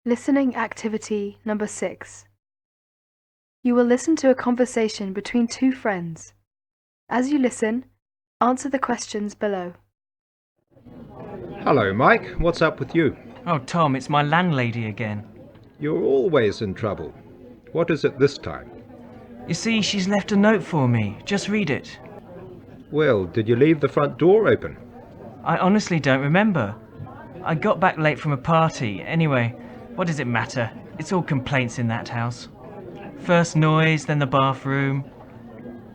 Listening activity number 6. You will listen to a conversation between two friends. As you listen, answer the questions below. Hello, Mike. What's up with you? Oh, Tom, it's my landlady again. You're always in trouble. What is it this time? You see, she's left a note for me. Just read it. Well, did you leave the front door open? I honestly don't remember. I got back late from a party. Anyway, what does it matter? It's all complaints in that house. First noise, then the bathroom.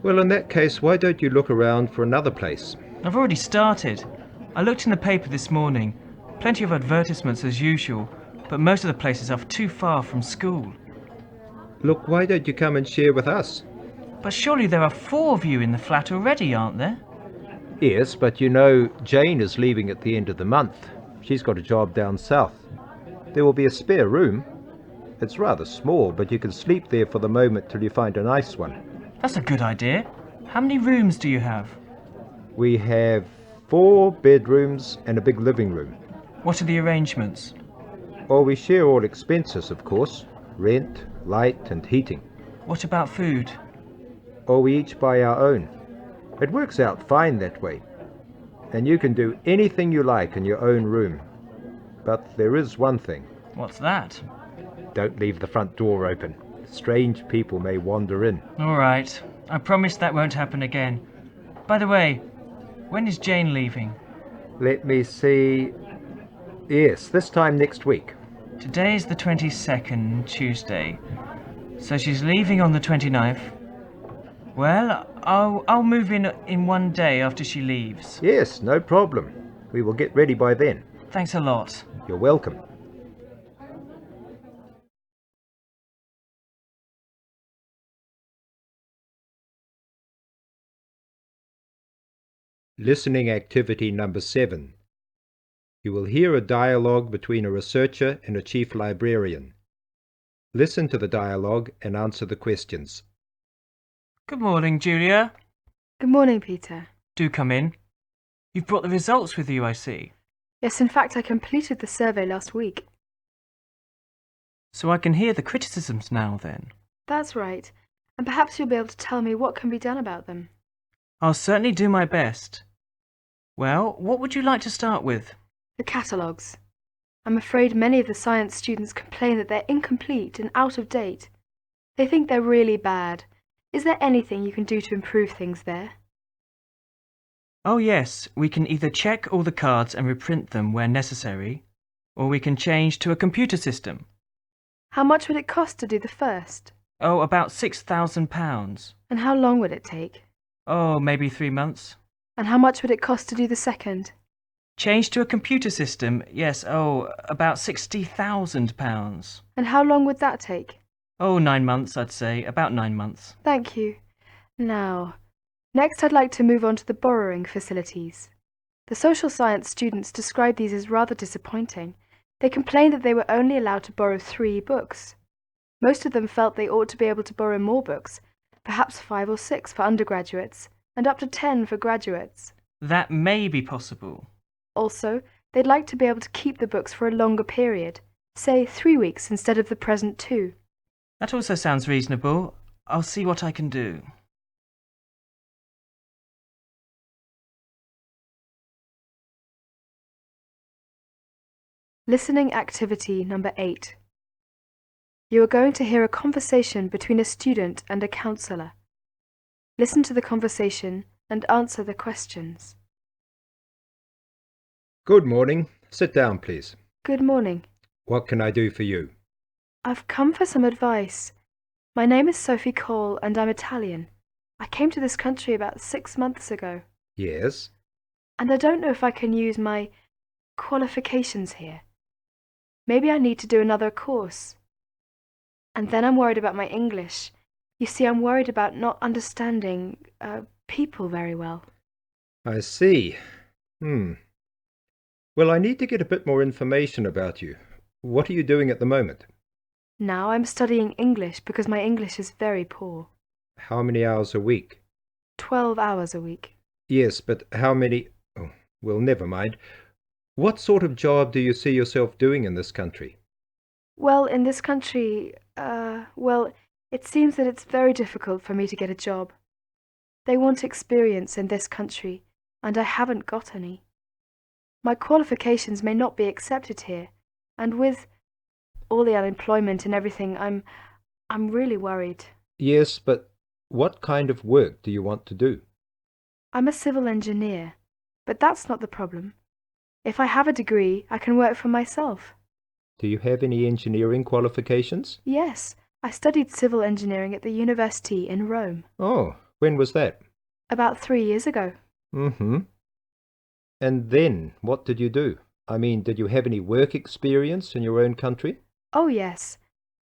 Well, in that case, why don't you look around for another place? I've already started. I looked in the paper this morning. Plenty of advertisements as usual, but most of the places are too far from school. Look, why don't you come and share with us? But surely there are 4 of you in the flat already, aren't there? Yes, but you know, Jane is leaving at the end of the month. She's got a job down south. There will be a spare room. It's rather small, but you can sleep there for the moment till you find a nice one. That's a good idea. How many rooms do you have? We have 4 bedrooms and a big living room. What are the arrangements? Well, we share all expenses, of course. Rent, light and heating. What about food? Or we each buy our own. It works out fine that way. And you can do anything you like in your own room. But there is one thing. What's that? Don't leave the front door open. Strange people may wander in. All right. I promise that won't happen again. By the way, when is Jane leaving? Let me see. Yes, this time next week. Today's the 22nd, Tuesday. So she's leaving on the 29th. Well, I'll move in one day after she leaves. Yes, no problem. We will get ready by then. Thanks a lot. You're welcome. Listening activity number 7. You will hear a dialogue between a researcher and a chief librarian. Listen to the dialogue and answer the questions. Good morning, Julia. Good morning, Peter. Do come in. You've brought the results with you, I see. Yes, in fact, I completed the survey last week. So I can hear the criticisms now, then. That's right. And perhaps you'll be able to tell me what can be done about them. I'll certainly do my best. Well, what would you like to start with? The catalogues. I'm afraid many of the science students complain that they're incomplete and out of date. They think they're really bad. Is there anything you can do to improve things there? Oh yes, we can either check all the cards and reprint them where necessary, or we can change to a computer system. How much would it cost to do the first? Oh, about £6,000. And how long would it take? Oh, maybe 3 months. And how much would it cost to do the second? Change to a computer system, yes, about £60,000. And how long would that take? Oh, 9 months, I'd say, about 9 months. Thank you. Now, next I'd like to move on to the borrowing facilities. The social science students describe these as rather disappointing. They complained that they were only allowed to borrow 3 books. Most of them felt they ought to be able to borrow more books, perhaps 5 or 6 for undergraduates, and up to 10 for graduates. That may be possible. Also, they'd like to be able to keep the books for a longer period, say 3 weeks instead of the present 2. That also sounds reasonable. I'll see what I can do. Listening activity number 8. You are going to hear a conversation between a student and a counselor. Listen to the conversation and answer the questions. Good morning. Sit down, please. Good morning. What can I do for you? I've come for some advice. My name is Sophie Cole and I'm Italian. I came to this country about 6 months ago. Yes? And I don't know if I can use my qualifications here. Maybe I need to do another course. And then I'm worried about my English. You see, I'm worried about not understanding people very well. I see. Well, I need to get a bit more information about you. What are you doing at the moment? Now I'm studying English because my English is very poor. How many hours a week? 12 hours a week. Yes, but how many... Oh, well, never mind. What sort of job do you see yourself doing in this country? Well, in this country, well, it seems that it's very difficult for me to get a job. They want experience in this country, and I haven't got any. My qualifications may not be accepted here, and with all the unemployment and everything, I'm really worried. Yes, but what kind of work do you want to do? I'm a civil engineer, but that's not the problem. If I have a degree, I can work for myself. Do you have any engineering qualifications? Yes, I studied civil engineering at the university in Rome Oh, when was that? about 3 years ago. Mm-hmm. And then, what did you do? I mean, did you have any work experience in your own country? Oh, yes.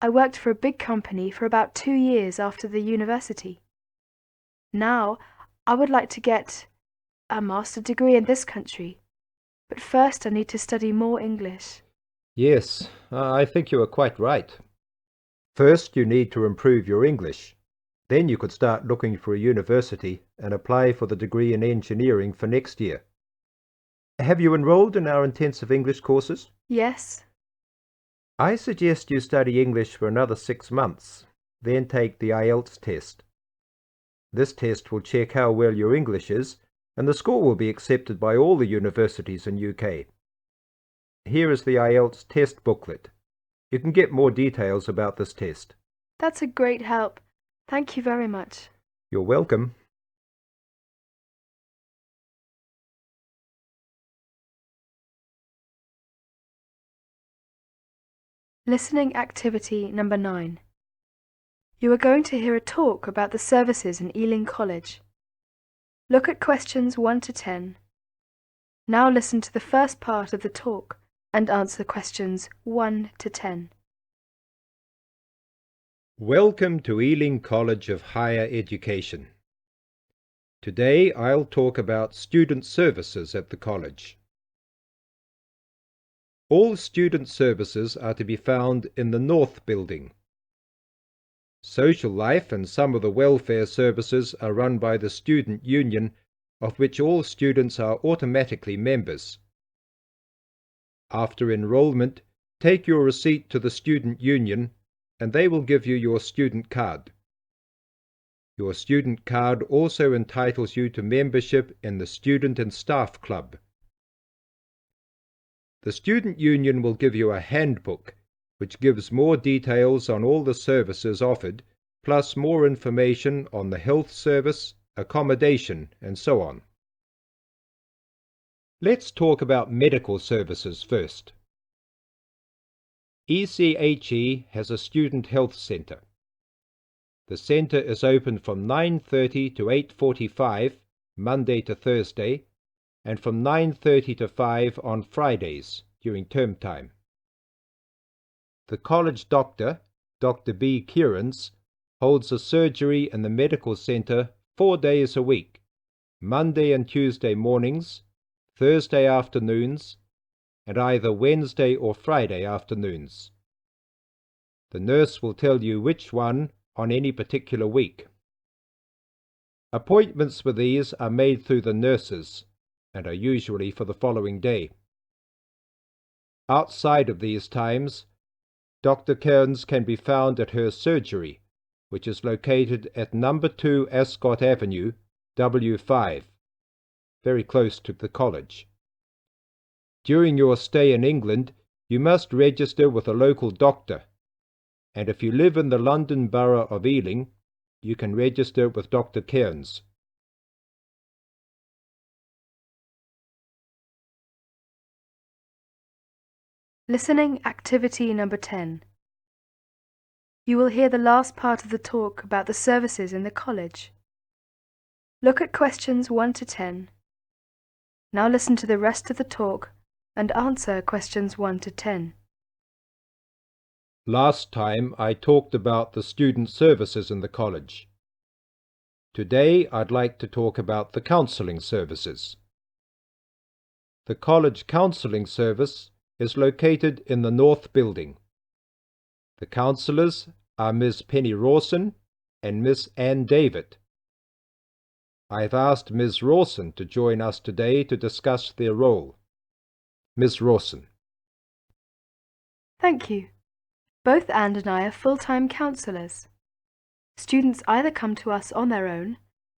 I worked for a big company for about 2 years after the university. Now, I would like to get a master's degree in this country, but first I need to study more English. Yes, I think you are quite right. First, you need to improve your English. Then you could start looking for a university and apply for the degree in engineering for next year. Have you enrolled in our intensive English courses? Yes, I suggest you study English for another 6 months, then take the IELTS test. This test will check how well your English is, and the score will be accepted by all the universities in UK. Here is the IELTS test booklet. You can get more details about this test. that's a great help. Thank you very much. You're welcome. Listening activity number 9. You are going to hear a talk about the services in Ealing College. Look at questions 1 to 10. Now listen to the first part of the talk and answer questions 1 to 10. Welcome to Ealing College of Higher Education. Today I'll talk about student services at the college. All student services are to be found in the North Building. Social life and some of the welfare services are run by the Student Union, of which all students are automatically members. After enrollment, take your receipt to the Student Union and they will give you your student card. Your student card also entitles you to membership in the Student and Staff Club. The Student Union will give you a handbook which gives more details on all the services offered, plus more information on the health service, accommodation, and so on. Let's talk about medical services first. ECHE has a student health centre. The centre is open from 9:30 to 8:45, Monday to Thursday, and from 9:30 to 5 on Fridays during term time. The college doctor, Dr. B. Kierans, holds a surgery in the medical centre 4 days a week, Monday and Tuesday mornings, Thursday afternoons, and either Wednesday or Friday afternoons. The nurse will tell you which one on any particular week. Appointments for these are made through the nurses and are usually for the following day. Outside of these times, Dr. Kearns can be found at her surgery, which is located at number 2 Ascot Avenue, W5, very close to the college. During your stay in England, you must register with a local doctor, and if you live in the London Borough of Ealing, you can register with Dr. Kearns. Listening activity number 10. You will hear the last part of the talk about the services in the college. Look at questions 1 to 10. Now listen to the rest of the talk and answer questions 1 to 10. Last time I talked about the student services in the college. Today I'd like to talk about the counselling services. The college counselling service is located in the North Building. The counsellors are Miss Penny Rawson and Miss Ann David. I've asked Ms. Rawson to join us today to discuss their role. Ms. Rawson. Thank you. Both Anne and I are full-time counsellors. Students either come to us on their own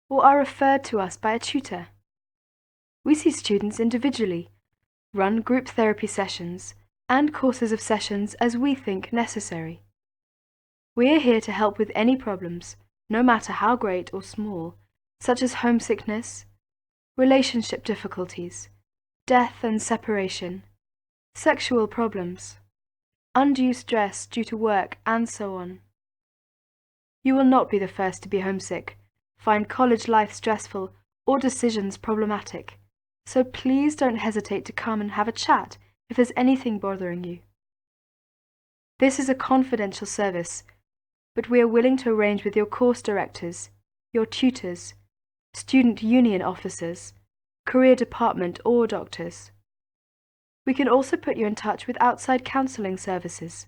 or are referred to us by a tutor. We see students individually, run group therapy sessions and courses of sessions as we think necessary. We are here to help with any problems, no matter how great or small, such as homesickness, relationship difficulties, death and separation, sexual problems, undue stress due to work, and so on. You will not be the first to be homesick, find college life stressful, or decisions problematic, so please don't hesitate to come and have a chat if there's anything bothering you. This is a confidential service, but we are willing to arrange with your course directors, your tutors, student union officers, career department, or doctors. We can also put you in touch with outside counselling services.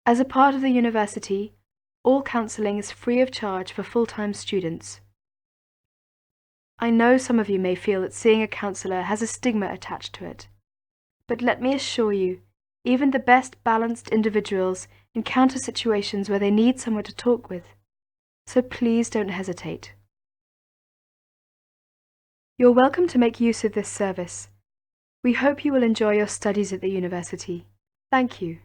As a part of the university, all counselling is free of charge for full-time students. I know some of you may feel that seeing a counsellor has a stigma attached to it, but let me assure you, even the best balanced individuals encounter situations where they need someone to talk with, so please don't hesitate. You're welcome to make use of this service. We hope you will enjoy your studies at the university. Thank you.